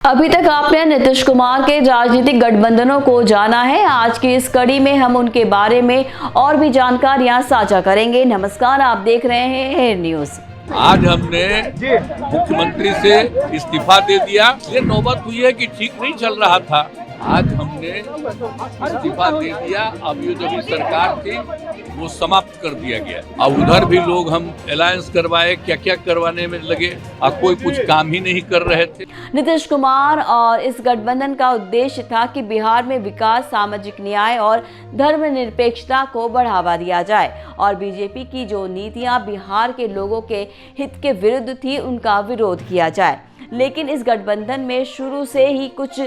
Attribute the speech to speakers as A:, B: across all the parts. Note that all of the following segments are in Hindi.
A: अभी तक आपने नीतीश कुमार के राजनीतिक गठबंधनों को जाना है। आज की इस कड़ी में हम उनके बारे में और भी जानकारियां साझा करेंगे। नमस्कार, आप देख रहे हैं हेयर न्यूज।
B: आज हमने मुख्यमंत्री से इस्तीफा दे दिया। ये नौबत हुई है कि ठीक नहीं चल रहा था। आज हमने इस्तीफा दे दिया। अब ये जो भी सरकार थी वो समाप्त कर दिया गया। अब उधर भी लोग हम अलायंस करवाए, क्या क्या करवाने में लगे और कोई कुछ काम ही नहीं कर रहे थे।
A: नीतीश कुमार और इस गठबंधन का उद्देश्य था कि बिहार में विकास, सामाजिक न्याय और धर्मनिरपेक्षता को बढ़ावा दिया जाए और बीजेपी की जो नीतियां बिहार के लोगों के हित के विरुद्ध थी उनका विरोध किया जाए। लेकिन इस गठबंधन में शुरू से ही कुछ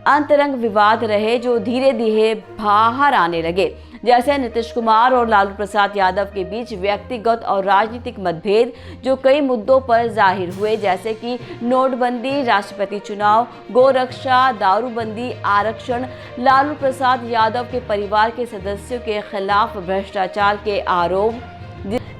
A: अंतरंग विवाद रहे जो धीरे धीरे बाहर आने लगे। जैसे नीतीश कुमार और लालू प्रसाद यादव के बीच व्यक्तिगत और राजनीतिक मतभेद जो कई मुद्दों पर जाहिर हुए, जैसे कि नोटबंदी, राष्ट्रपति चुनाव, गोरक्षा, दारूबंदी, आरक्षण, लालू प्रसाद यादव के परिवार के सदस्यों के खिलाफ भ्रष्टाचार के आरोप,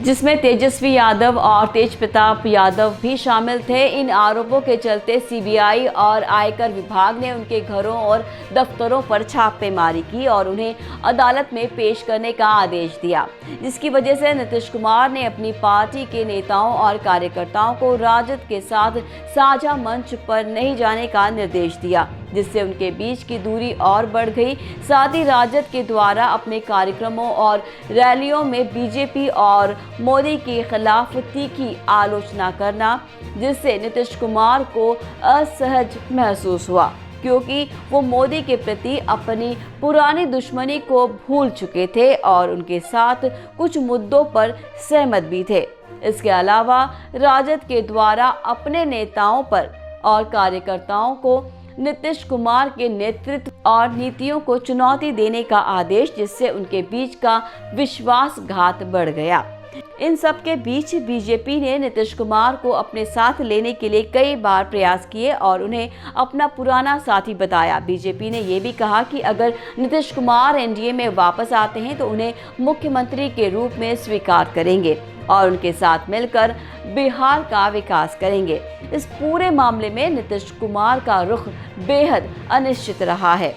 A: जिसमें तेजस्वी यादव और तेज प्रताप यादव भी शामिल थे। इन आरोपों के चलते सीबीआई और आयकर विभाग ने उनके घरों और दफ्तरों पर छापेमारी की और उन्हें अदालत में पेश करने का आदेश दिया, जिसकी वजह से नीतीश कुमार ने अपनी पार्टी के नेताओं और कार्यकर्ताओं को राजद के साथ साझा मंच पर नहीं जाने का निर्देश दिया, जिससे उनके बीच की दूरी और बढ़ गई। साथ ही राजद के द्वारा अपने कार्यक्रमों और रैलियों में बीजेपी और मोदी के खिलाफ तीखी आलोचना करना, जिससे नीतीश कुमार को असहज महसूस हुआ, क्योंकि वो मोदी के प्रति अपनी पुरानी दुश्मनी को भूल चुके थे और उनके साथ कुछ मुद्दों पर सहमत भी थे। इसके अलावा राजद के द्वारा अपने नेताओं पर और कार्यकर्ताओं को नीतीश कुमार के नेतृत्व और नीतियों को चुनौती देने का आदेश, जिससे उनके बीच का विश्वासघात बढ़ गया। इन सब के बीच बीजेपी ने नीतीश कुमार को अपने साथ लेने के लिए कई बार प्रयास किए और उन्हें अपना पुराना साथी बताया। बीजेपी ने यह भी कहा कि अगर नीतीश कुमार एनडीए में वापस आते हैं तो उन्हें मुख्यमंत्री के रूप में स्वीकार करेंगे और उनके साथ मिलकर बिहार का विकास करेंगे। इस पूरे मामले में नीतीश कुमार का रुख बेहद अनिश्चित रहा है।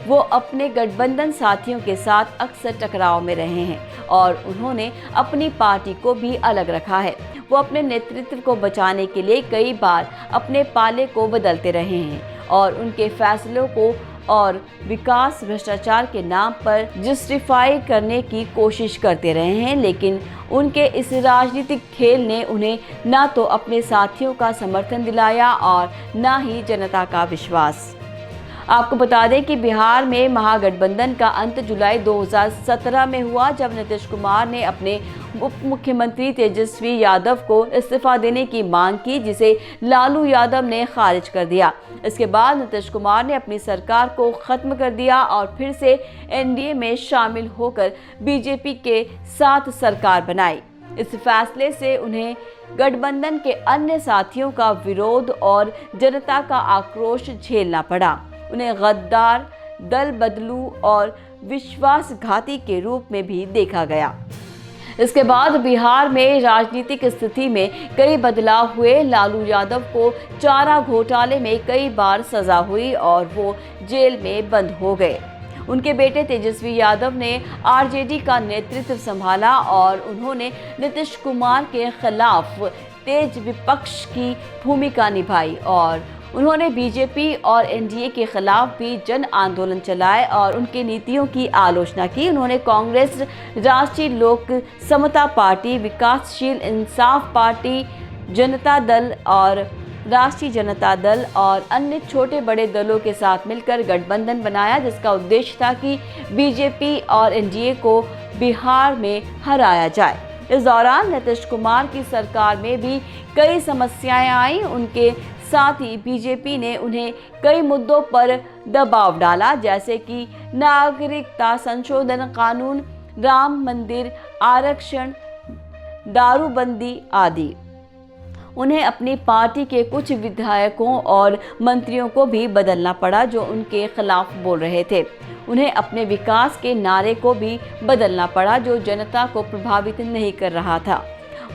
A: वो अपने गठबंधन साथियों के साथ अक्सर टकराव में रहे हैं और उन्होंने अपनी पार्टी को भी अलग रखा है। वो अपने नेतृत्व को बचाने के लिए कई बार अपने पाले को बदलते रहे हैं और उनके फैसलों को और विकास भ्रष्टाचार के नाम पर जस्टिफाई करने की कोशिश करते रहे हैं। लेकिन उनके इस राजनीतिक खेल ने उन्हें ना तो अपने साथियों का समर्थन दिलाया और ना ही जनता का विश्वास। आपको बता दें कि बिहार में महागठबंधन का अंत जुलाई 2017 में हुआ, जब नीतीश कुमार ने अपने उप मुख्यमंत्री तेजस्वी यादव को इस्तीफा देने की मांग की, जिसे लालू यादव ने खारिज कर दिया। इसके बाद नीतीश कुमार ने अपनी सरकार को खत्म कर दिया और फिर से एनडीए में शामिल होकर बीजेपी के साथ सरकार बनाई। इस फैसले से उन्हें गठबंधन के अन्य साथियों का विरोध और जनता का आक्रोश झेलना पड़ा। उन्हें गद्दार, दल बदलू और विश्वासघाती के रूप में भी देखा गया। इसके बाद बिहार में राजनीतिक स्थिति में कई बदलाव हुए। लालू यादव को चारा घोटाले में कई बार सजा हुई और वो जेल में बंद हो गए। उनके बेटे तेजस्वी यादव ने आरजेडी का नेतृत्व संभाला और उन्होंने नीतीश कुमार के खिलाफ तेज विपक्ष की भूमिका निभाई और उन्होंने बीजेपी और एनडीए के खिलाफ भी जन आंदोलन चलाए और उनकी नीतियों की आलोचना की। उन्होंने कांग्रेस, राष्ट्रीय लोक समता पार्टी, विकासशील इंसाफ पार्टी, जनता दल और राष्ट्रीय जनता दल और अन्य छोटे बड़े दलों के साथ मिलकर गठबंधन बनाया, जिसका उद्देश्य था कि बीजेपी और एनडीए को बिहार में हराया जाए। इस दौरान नीतीश कुमार की सरकार में भी कई समस्याएं आई। उनके साथ ही बीजेपी ने उन्हें कई मुद्दों पर दबाव डाला, जैसे कि नागरिकता संशोधन कानून, राम मंदिर, आरक्षण, दारूबंदी आदि। उन्हें अपनी पार्टी के कुछ विधायकों और मंत्रियों को भी बदलना पड़ा जो उनके खिलाफ बोल रहे थे। उन्हें अपने विकास के नारे को भी बदलना पड़ा जो जनता को प्रभावित नहीं कर रहा था।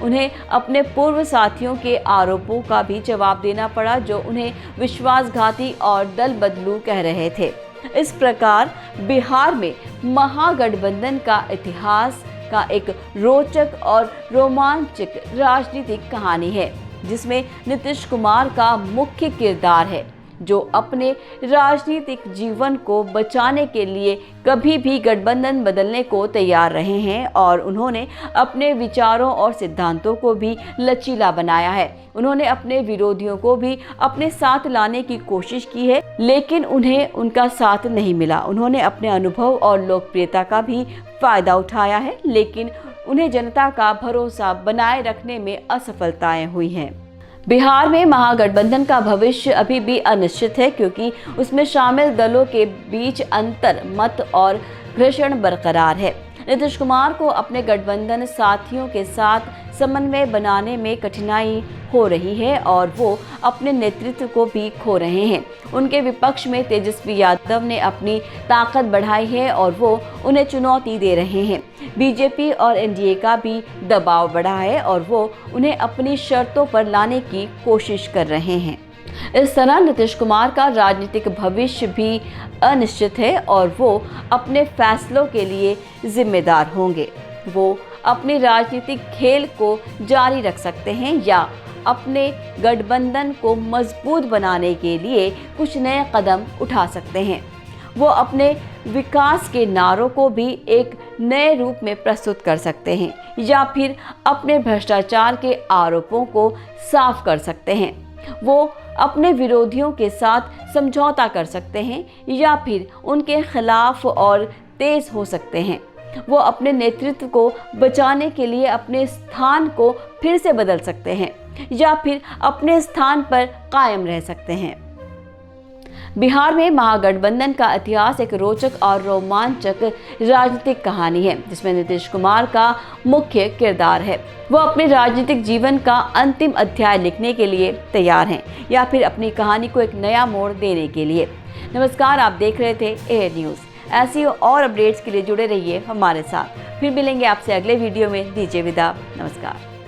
A: उन्हें अपने पूर्व साथियों के आरोपों का भी जवाब देना पड़ा, जो उन्हें विश्वासघाती और दल बदलू कह रहे थे। इस प्रकार बिहार में महागठबंधन का इतिहास का एक रोचक और रोमांचक राजनीतिक कहानी है, जिसमें नीतीश कुमार का मुख्य किरदार है, जो अपने राजनीतिक जीवन को बचाने के लिए कभी भी गठबंधन बदलने को तैयार रहे हैं और उन्होंने अपने विचारों और सिद्धांतों को भी लचीला बनाया है। उन्होंने अपने विरोधियों को भी अपने साथ लाने की कोशिश की है, लेकिन उन्हें उनका साथ नहीं मिला। उन्होंने अपने अनुभव और लोकप्रियता का भी फायदा उठाया है, लेकिन उन्हें जनता का भरोसा बनाए रखने में असफलताएं हुई हैं। बिहार में महागठबंधन का भविष्य अभी भी अनिश्चित है, क्योंकि उसमें शामिल दलों के बीच अंतर मत और घर्षण बरकरार है। नीतीश कुमार को अपने गठबंधन साथियों के साथ समन्वय बनाने में कठिनाई हो रही है और वो अपने नेतृत्व को भी खो रहे हैं। उनके विपक्ष में तेजस्वी यादव ने अपनी ताकत बढ़ाई है और वो उन्हें चुनौती दे रहे हैं। बीजेपी और एनडीए का भी दबाव बढ़ा है और वो उन्हें अपनी शर्तों पर लाने की कोशिश कर रहे हैं। इस तरह नीतीश कुमार का राजनीतिक भविष्य भी अनिश्चित है और वो अपने फैसलों के लिए जिम्मेदार होंगे। वो अपने राजनीतिक खेल को जारी रख सकते हैं या अपने गठबंधन को मजबूत बनाने के लिए कुछ नए कदम उठा सकते हैं। वो अपने विकास के नारों को भी एक नए रूप में प्रस्तुत कर सकते हैं या फिर अपने भ्रष्टाचार के आरोपों को साफ कर सकते हैं। वो अपने विरोधियों के साथ समझौता कर सकते हैं या फिर उनके खिलाफ और तेज हो सकते हैं। वो अपने नेतृत्व को बचाने के लिए अपने स्थान को फिर से बदल सकते हैं या फिर अपने स्थान पर कायम रह सकते हैं। बिहार में महागठबंधन का इतिहास एक रोचक और रोमांचक राजनीतिक कहानी है, जिसमें नीतीश कुमार का मुख्य किरदार है। वो अपने राजनीतिक जीवन का अंतिम अध्याय लिखने के लिए तैयार हैं या फिर अपनी कहानी को एक नया मोड़ देने के लिए। नमस्कार, आप देख रहे थे एयर न्यूज़। ऐसी और अपडेट्स के लिए जुड़े रहिए हमारे साथ। फिर मिलेंगे आपसे अगले वीडियो में। दीजिए विदा। नमस्कार।